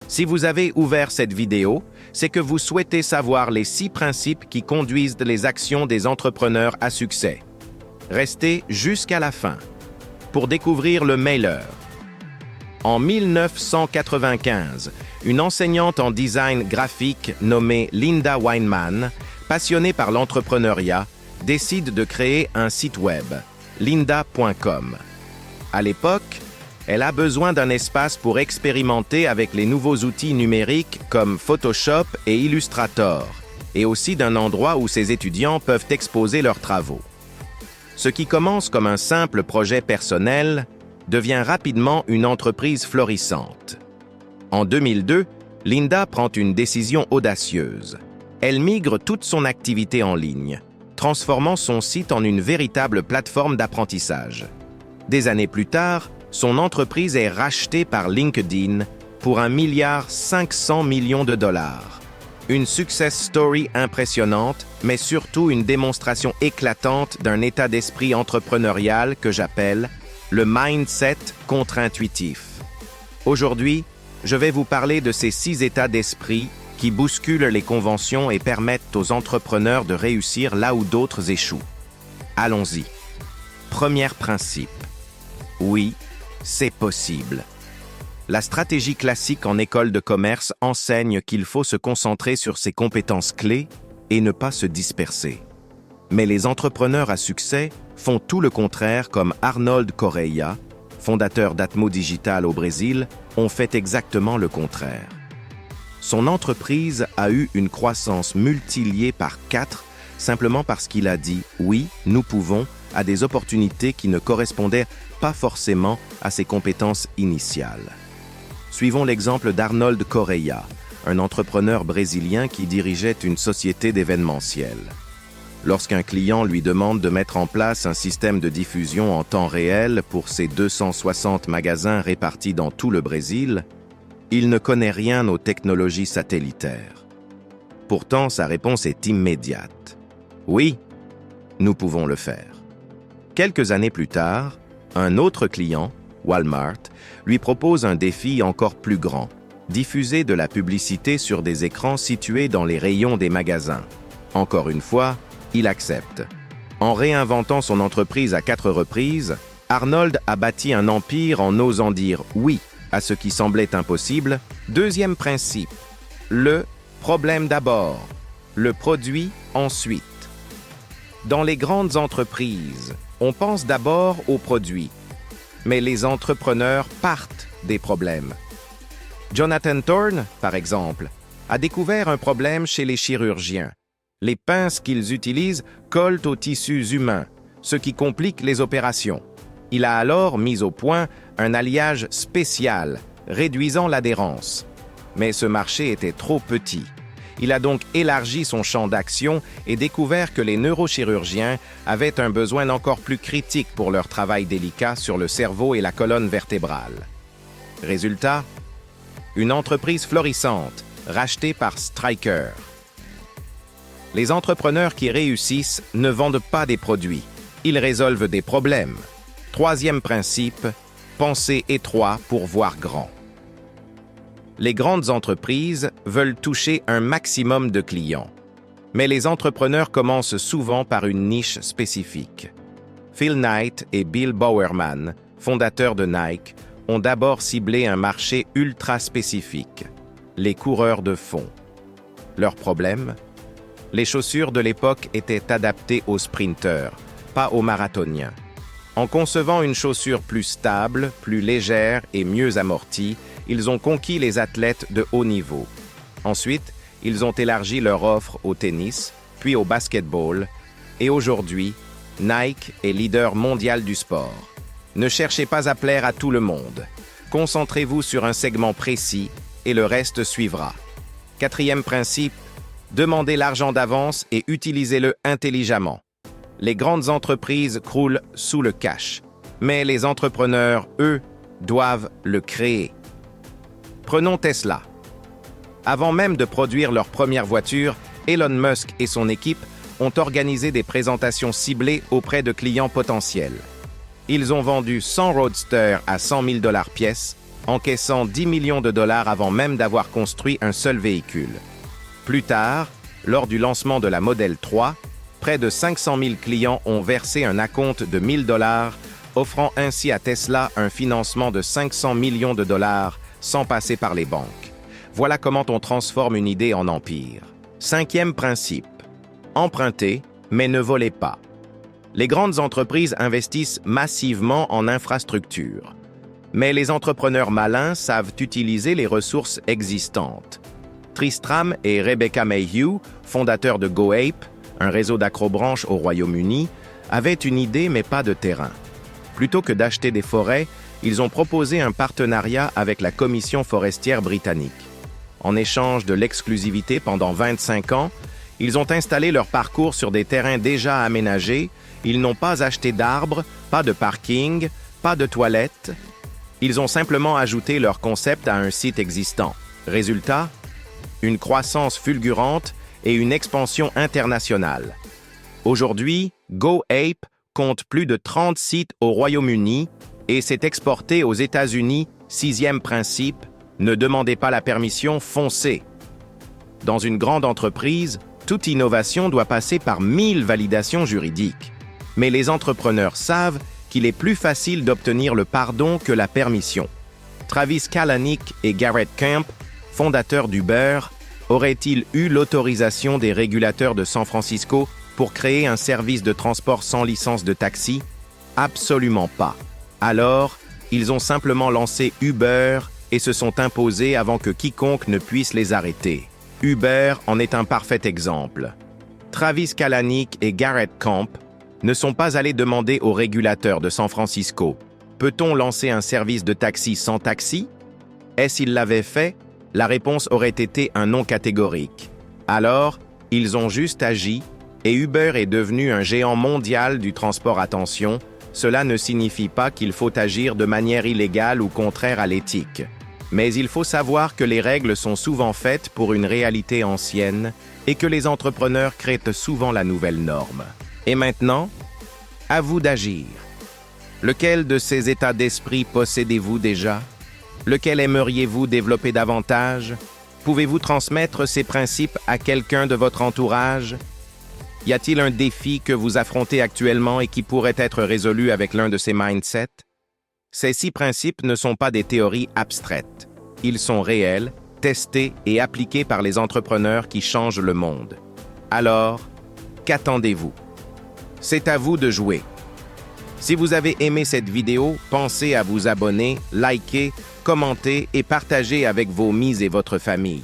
Si vous avez ouvert cette vidéo, c'est que vous souhaitez savoir les 6 principes qui conduisent les actions des entrepreneurs à succès. Restez jusqu'à la fin pour découvrir le meilleur. En 1995, une enseignante en design graphique nommée Linda Weinman, passionnée par l'entrepreneuriat, décide de créer un site web, lynda.com. À l'époque, elle a besoin d'un espace pour expérimenter avec les nouveaux outils numériques comme Photoshop et Illustrator, et aussi d'un endroit où ses étudiants peuvent exposer leurs travaux. Ce qui commence comme un simple projet personnel devient rapidement une entreprise florissante. En 2002, Linda prend une décision audacieuse. Elle migre toute son activité en ligne, transformant son site en une véritable plateforme d'apprentissage. Des années plus tard, son entreprise est rachetée par LinkedIn pour $1,5 milliard. Une success story impressionnante, mais surtout une démonstration éclatante d'un état d'esprit entrepreneurial que j'appelle le mindset contre-intuitif. Aujourd'hui, je vais vous parler de ces 6 états d'esprit qui bousculent les conventions et permettent aux entrepreneurs de réussir là où d'autres échouent. Allons-y. Premier principe. Oui, c'est possible. La stratégie classique en école de commerce enseigne qu'il faut se concentrer sur ses compétences clés et ne pas se disperser. Mais les entrepreneurs à succès font tout le contraire, comme Arnold Correia, fondateur d'Atmo Digital au Brésil, ont fait exactement le contraire. Son entreprise a eu une croissance multipliée par 4 simplement parce qu'il a dit « oui, nous pouvons » à des opportunités qui ne correspondaient pas forcément à ses compétences initiales. Suivons l'exemple d'Arnold Correia, un entrepreneur brésilien qui dirigeait une société d'événementiel. Lorsqu'un client lui demande de mettre en place un système de diffusion en temps réel pour ses 260 magasins répartis dans tout le Brésil, il ne connaît rien aux technologies satellitaires. Pourtant, sa réponse est immédiate. Oui, nous pouvons le faire. Quelques années plus tard, un autre client, Walmart, lui propose un défi encore plus grand, diffuser de la publicité sur des écrans situés dans les rayons des magasins. Encore une fois, il accepte. En réinventant son entreprise à 4 reprises, Arnold a bâti un empire en osant dire oui à ce qui semblait impossible. Deuxième principe, le problème d'abord, le produit ensuite. Dans les grandes entreprises, on pense d'abord au produit, mais les entrepreneurs partent des problèmes. Jonathan Thorne, par exemple, a découvert un problème chez les chirurgiens. Les pinces qu'ils utilisent collent aux tissus humains, ce qui complique les opérations. Il a alors mis au point un alliage spécial, réduisant l'adhérence. Mais ce marché était trop petit. Il a donc élargi son champ d'action et découvert que les neurochirurgiens avaient un besoin encore plus critique pour leur travail délicat sur le cerveau et la colonne vertébrale. Résultat, une entreprise florissante, rachetée par Stryker. Les entrepreneurs qui réussissent ne vendent pas des produits, ils résolvent des problèmes. Troisième principe, penser étroit pour voir grand. Les grandes entreprises veulent toucher un maximum de clients. Mais les entrepreneurs commencent souvent par une niche spécifique. Phil Knight et Bill Bowerman, fondateurs de Nike, ont d'abord ciblé un marché ultra spécifique, les coureurs de fond. Leur problème ? Les chaussures de l'époque étaient adaptées aux sprinteurs, pas aux marathoniens. En concevant une chaussure plus stable, plus légère et mieux amortie, ils ont conquis les athlètes de haut niveau. Ensuite, ils ont élargi leur offre au tennis, puis au basketball, et aujourd'hui, Nike est leader mondial du sport. Ne cherchez pas à plaire à tout le monde. Concentrez-vous sur un segment précis et le reste suivra. Quatrième principe, demandez l'argent d'avance et utilisez-le intelligemment. Les grandes entreprises croulent sous le cash, mais les entrepreneurs, eux, doivent le créer. Prenons Tesla. Avant même de produire leur première voiture, Elon Musk et son équipe ont organisé des présentations ciblées auprès de clients potentiels. Ils ont vendu 100 Roadster à $100 000 pièce encaissant 10 millions de dollars avant même d'avoir construit un seul véhicule. Plus tard, lors du lancement de la Model 3, près de 500 000 clients ont versé un acompte de 1 000 dollars, offrant ainsi à Tesla un financement de 500 millions de dollars sans passer par les banques. Voilà comment on transforme une idée en empire. 5e principe. Empruntez, mais ne volez pas. Les grandes entreprises investissent massivement en infrastructures. Mais les entrepreneurs malins savent utiliser les ressources existantes. Tristram et Rebecca Mayhew, fondateurs de GoApe, un réseau d'acrobranches au Royaume-Uni, avaient une idée mais pas de terrain. Plutôt que d'acheter des forêts, ils ont proposé un partenariat avec la Commission forestière britannique. En échange de l'exclusivité pendant 25 ans, ils ont installé leur parcours sur des terrains déjà aménagés, ils n'ont pas acheté d'arbres, pas de parking, pas de toilettes. Ils ont simplement ajouté leur concept à un site existant. Résultat, une croissance fulgurante et une expansion internationale. Aujourd'hui, GoApe compte plus de 30 sites au Royaume-Uni et s'est exporté aux États-Unis. 6e principe, ne demandez pas la permission, foncez. Dans une grande entreprise, toute innovation doit passer par 1000 validations juridiques. Mais les entrepreneurs savent qu'il est plus facile d'obtenir le pardon que la permission. Travis Kalanick et Garrett Camp, fondateurs d'Uber, auraient-ils eu l'autorisation des régulateurs de San Francisco pour créer un service de transport sans licence de taxi? Absolument pas. Alors, ils ont simplement lancé Uber et se sont imposés avant que quiconque ne puisse les arrêter. Uber en est un parfait exemple. Travis Kalanick et Garrett Camp ne sont pas allés demander aux régulateurs de San Francisco « Peut-on lancer un service de taxi sans taxi ?» Et s'ils l'avaient fait, la réponse aurait été un non catégorique. Alors, ils ont juste agi et Uber est devenu un géant mondial du transport. Attention, cela ne signifie pas qu'il faut agir de manière illégale ou contraire à l'éthique. Mais il faut savoir que les règles sont souvent faites pour une réalité ancienne et que les entrepreneurs créent souvent la nouvelle norme. Et maintenant, à vous d'agir. Lequel de ces états d'esprit possédez-vous déjà? Lequel aimeriez-vous développer davantage? Pouvez-vous transmettre ces principes à quelqu'un de votre entourage? Y a-t-il un défi que vous affrontez actuellement et qui pourrait être résolu avec l'un de ces mindsets? Ces 6 principes ne sont pas des théories abstraites. Ils sont réels, testés et appliqués par les entrepreneurs qui changent le monde. Alors, qu'attendez-vous? C'est à vous de jouer. Si vous avez aimé cette vidéo, pensez à vous abonner, liker, commenter et partager avec vos amis et votre famille.